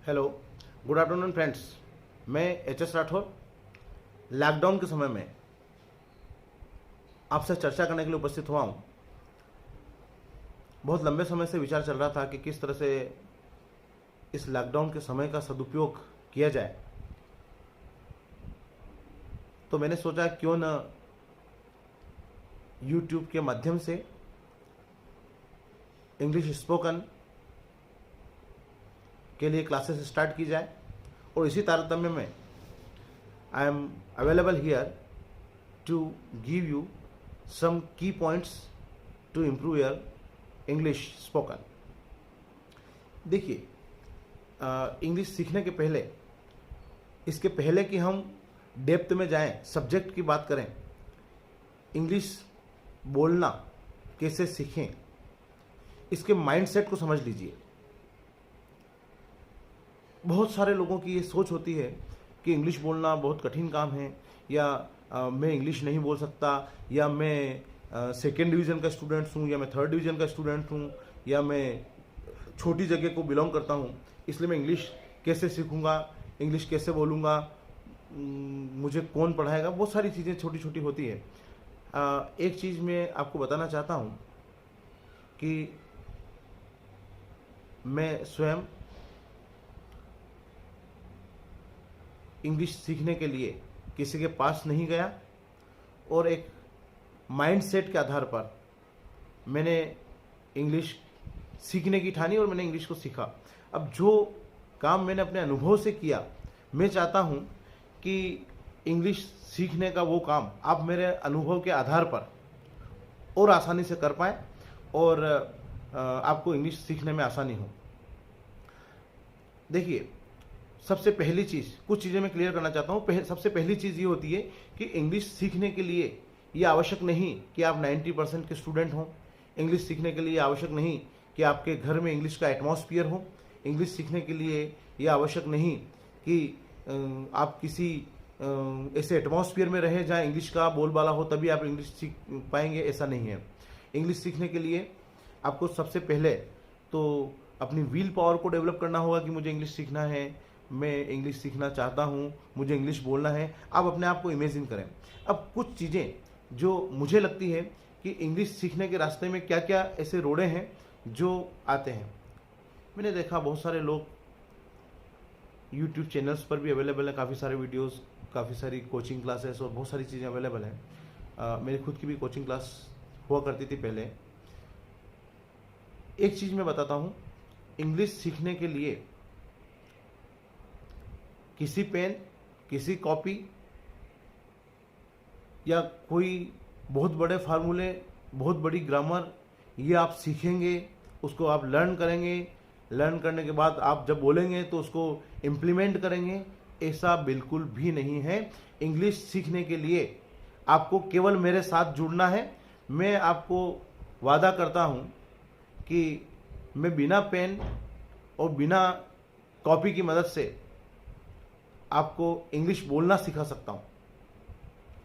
Hello, good afternoon friends. मैं HS. Rathore lockdown के समय में आपसे चर्चा करने के लिए उपस्थित हुआ हूँ। बहुत लंबे समय से विचार चल रहा था कि किस तरह से इस लॉकडाउन के समय का सदुपयोग किया जाए। तो मैंने सोचा क्यों न यूट्यूब के माध्यम से इंग्लिश स्पोकन के लिए क्लासेस स्टार्ट की जाए, और इसी तारतम्य में I am available here to give you some key points to improve your English spoken. देखिए, इंग्लिश सीखने के पहले, इसके पहले कि हम डेप्थ में जाएं, सब्जेक्ट की बात करें, इंग्लिश बोलना कैसे सीखें, इसके माइंडसेट को समझ लीजिए। बहुत सारे लोगों की ये सोच होती है कि इंग्लिश बोलना बहुत कठिन काम है, या मैं इंग्लिश नहीं बोल सकता, या मैं सेकेंड डिवीज़न का स्टूडेंट हूँ, या मैं थर्ड डिवीज़न का स्टूडेंट हूँ, या मैं छोटी जगह को बिलोंग करता हूँ, इसलिए मैं इंग्लिश कैसे सीखूँगा, इंग्लिश कैसे बोलूँगा, मुझे कौन पढ़ाएगा। बहुत सारी चीज़ें छोटी छोटी होती है। एक चीज़ मैं आपको बताना चाहता हूँ कि मैं स्वयं इंग्लिश सीखने के लिए किसी के पास नहीं गया, और एक माइंडसेट के आधार पर मैंने इंग्लिश सीखने की ठानी और मैंने इंग्लिश को सीखा। अब जो काम मैंने अपने अनुभव से किया, मैं चाहता हूँ कि इंग्लिश सीखने का वो काम आप मेरे अनुभव के आधार पर और आसानी से कर पाएँ, और आपको इंग्लिश सीखने में आसानी हो। देखिए, सबसे पहली चीज़, कुछ चीज़ें मैं क्लियर करना चाहता हूँ। सबसे पहली चीज़ ये होती है कि इंग्लिश सीखने के लिए ये आवश्यक नहीं कि आप 90% के स्टूडेंट हों। इंग्लिश सीखने के लिए आवश्यक नहीं कि आपके घर में इंग्लिश का एटमॉस्फेयर हो। इंग्लिश सीखने के लिए ये आवश्यक नहीं कि आप किसी ऐसे एटमॉस्फेयर में रहे जहाँ इंग्लिश का बोलबाला हो, तभी आप इंग्लिश सीख पाएंगे, ऐसा नहीं है। इंग्लिश सीखने के लिए आपको सबसे पहले तो अपनी विल पावर को डेवलप करना होगा कि मुझे इंग्लिश सीखना है, मैं इंग्लिश सीखना चाहता हूँ, मुझे इंग्लिश बोलना है। आप अपने आप को इमेजिन करें। अब कुछ चीज़ें जो मुझे लगती है कि इंग्लिश सीखने के रास्ते में क्या क्या ऐसे रोड़े हैं जो आते हैं। मैंने देखा बहुत सारे लोग यूट्यूब चैनल्स पर भी अवेलेबल है, काफ़ी सारे वीडियोस, काफ़ी सारी कोचिंग क्लासेस और बहुत सारी चीज़ें अवेलेबल हैं। मेरी खुद की भी कोचिंग क्लास हुआ करती थी पहले। एक चीज़ मैं बताता हूँ, इंग्लिश सीखने के लिए किसी पेन, किसी कॉपी या कोई बहुत बड़े फार्मूले, बहुत बड़ी ग्रामर, ये आप सीखेंगे, उसको आप लर्न करेंगे, लर्न करने के बाद आप जब बोलेंगे तो उसको इम्प्लीमेंट करेंगे, ऐसा बिल्कुल भी नहीं है। इंग्लिश सीखने के लिए आपको केवल मेरे साथ जुड़ना है। मैं आपको वादा करता हूँ कि मैं बिना पेन और बिना कॉपी की मदद से आपको इंग्लिश बोलना सिखा सकता हूँ।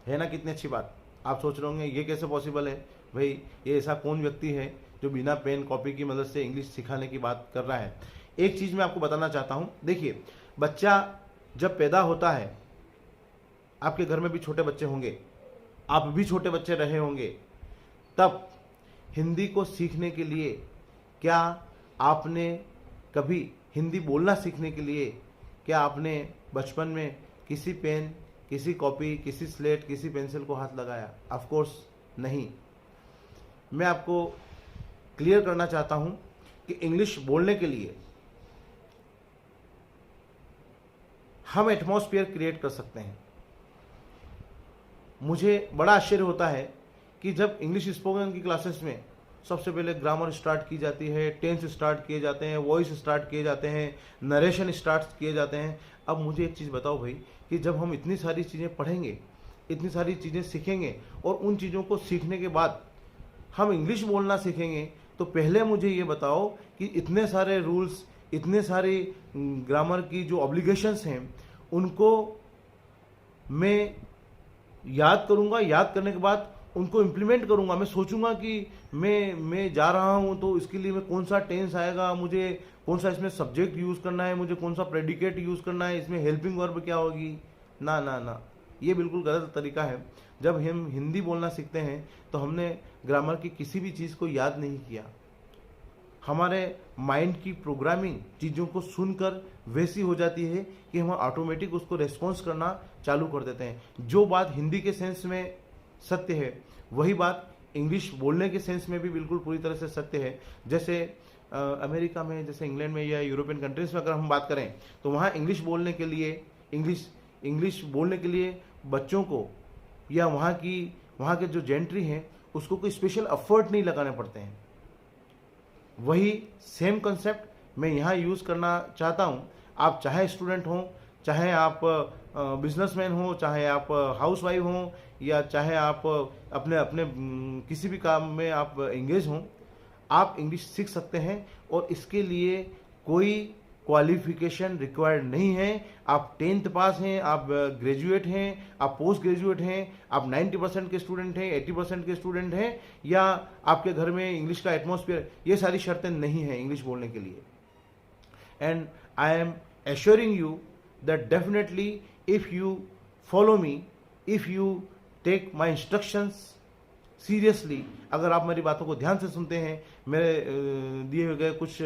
है ना कितनी अच्छी बात। आप सोच रहे होंगे ये कैसे पॉसिबल है भाई, ये ऐसा कौन व्यक्ति है जो बिना पेन कॉपी की मदद से इंग्लिश सिखाने की बात कर रहा है। एक चीज़ मैं आपको बताना चाहता हूँ। देखिए, बच्चा जब पैदा होता है, आपके घर में भी छोटे बच्चे होंगे, आप भी छोटे बच्चे रहे होंगे, तब हिंदी को सीखने के लिए क्या आपने कभी हिंदी बोलना सीखने के लिए क्या आपने बचपन में किसी पेन, किसी कॉपी, किसी स्लेट, किसी पेंसिल को हाथ लगाया? ऑफ कोर्स नहीं। मैं आपको क्लियर करना चाहता हूं कि इंग्लिश बोलने के लिए हम एटमॉस्फेयर क्रिएट कर सकते हैं। मुझे बड़ा आश्चर्य होता है कि जब इंग्लिश स्पोकन की क्लासेस में सबसे पहले ग्रामर स्टार्ट की जाती है, टेंस स्टार्ट किए जाते हैं, वॉइस स्टार्ट किए जाते हैं, नरेशन स्टार्ट किए जाते हैं। अब मुझे एक चीज़ बताओ भाई, कि जब हम इतनी सारी चीज़ें पढ़ेंगे, इतनी सारी चीज़ें सीखेंगे, और उन चीज़ों को सीखने के बाद हम इंग्लिश बोलना सीखेंगे, तो पहले मुझे ये बताओ कि इतने सारे रूल्स, इतने सारी ग्रामर की जो ऑब्लिगेशंस हैं, उनको मैं याद करूँगा, याद करने के बाद उनको इम्प्लीमेंट करूंगा। मैं सोचूंगा कि मैं जा रहा हूं तो इसके लिए मैं कौन सा टेंस आएगा, मुझे कौन सा इसमें सब्जेक्ट यूज करना है, मुझे कौन सा प्रेडिकेट यूज करना है, इसमें हेल्पिंग वर्ब क्या होगी। ना ना ना, ये बिल्कुल गलत तरीका है। जब हम हिंदी बोलना सीखते हैं तो हमने ग्रामर की किसी भी चीज़ को याद नहीं किया। हमारे माइंड की प्रोग्रामिंग चीज़ों को सुनकर वैसी हो जाती है कि हम ऑटोमेटिक उसको रेस्पॉन्स करना चालू कर देते हैं। जो बात हिंदी के सेंस में सत्य है वही बात इंग्लिश बोलने के सेंस में भी बिल्कुल पूरी तरह से सत्य है। जैसे अमेरिका में, जैसे इंग्लैंड में या यूरोपियन कंट्रीज में अगर हम बात करें तो वहाँ इंग्लिश बोलने के लिए बच्चों को या वहाँ के जो जेंट्री हैं उसको कोई स्पेशल एफर्ट नहीं लगाने पड़ते हैं। वही सेम कंसेप्ट मैं यहाँ यूज़ करना चाहता हूँ। आप चाहे स्टूडेंट हों, चाहे आप बिजनेसमैन हो, चाहे आप हाउसवाइफ हों, या चाहे आप अपने अपने किसी भी काम में आप इंगेज हों, आप इंग्लिश सीख सकते हैं। और इसके लिए कोई क्वालिफिकेशन रिक्वायर्ड नहीं है। आप 10th पास हैं, आप ग्रेजुएट हैं, आप पोस्ट ग्रेजुएट हैं, आप 90% के स्टूडेंट हैं, 80% के स्टूडेंट हैं, या आपके घर में इंग्लिश का एटमॉस्फेयर, ये सारी शर्तें नहीं हैं इंग्लिश बोलने के लिए। And I am assuring you that definitely if you follow me, if you take my instructions seriously, अगर आप मेरी बातों को ध्यान से सुनते हैं, मेरे दिए हुए गए कुछ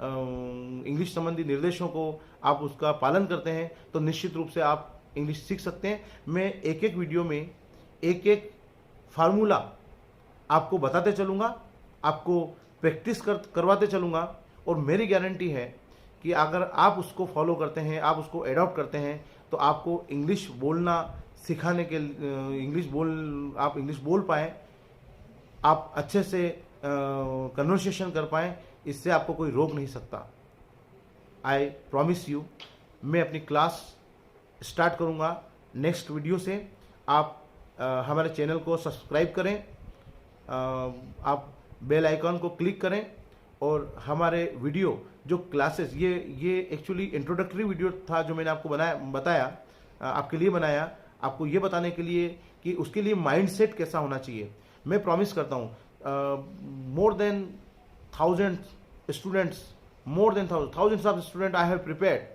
इंग्लिश संबंधी निर्देशों को आप उसका पालन करते हैं, तो निश्चित रूप से आप इंग्लिश सीख सकते हैं। मैं एक एक वीडियो में एक एक फार्मूला आपको बताते चलूँगा, आपको प्रैक्टिस करवाते चलूँगा, और मेरी गारंटी है कि अगर आप उसको फॉलो करते हैं, आप उसको एडॉप्ट करते हैं, तो आपको इंग्लिश बोलना सिखाने के आप इंग्लिश बोल पाएँ, आप अच्छे से कन्वर्सेशन कर पाएँ, इससे आपको कोई रोक नहीं सकता। आई प्रॉमिस यू, मैं अपनी क्लास स्टार्ट करूँगा नेक्स्ट वीडियो से। आप हमारे चैनल को सब्सक्राइब करें, आप बेल आइकॉन को क्लिक करें, और हमारे वीडियो जो क्लासेस, ये एक्चुअली इंट्रोडक्टरी वीडियो था जो मैंने आपको बताया, आपके लिए बनाया, आपको ये बताने के लिए कि उसके लिए माइंडसेट कैसा होना चाहिए। मैं प्रॉमिस करता हूँ more than thousands of students I have prepared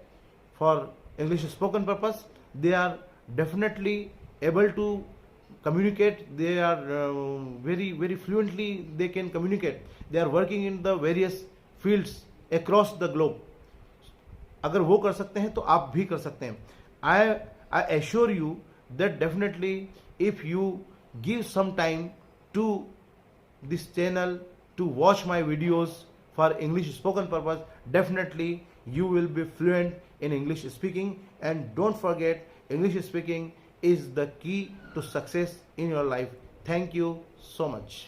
for English spoken purpose. They are definitely able to communicate. They are very, very fluently they can communicate. They are working in the various fields across the globe. अगर वो कर सकते हैं तो आप भी कर सकते हैं. I assure you that definitely if you give some time to this channel to watch my videos for English spoken purpose, definitely you will be fluent in English speaking. And don't forget, English speaking is the key to success in your life. Thank you so much.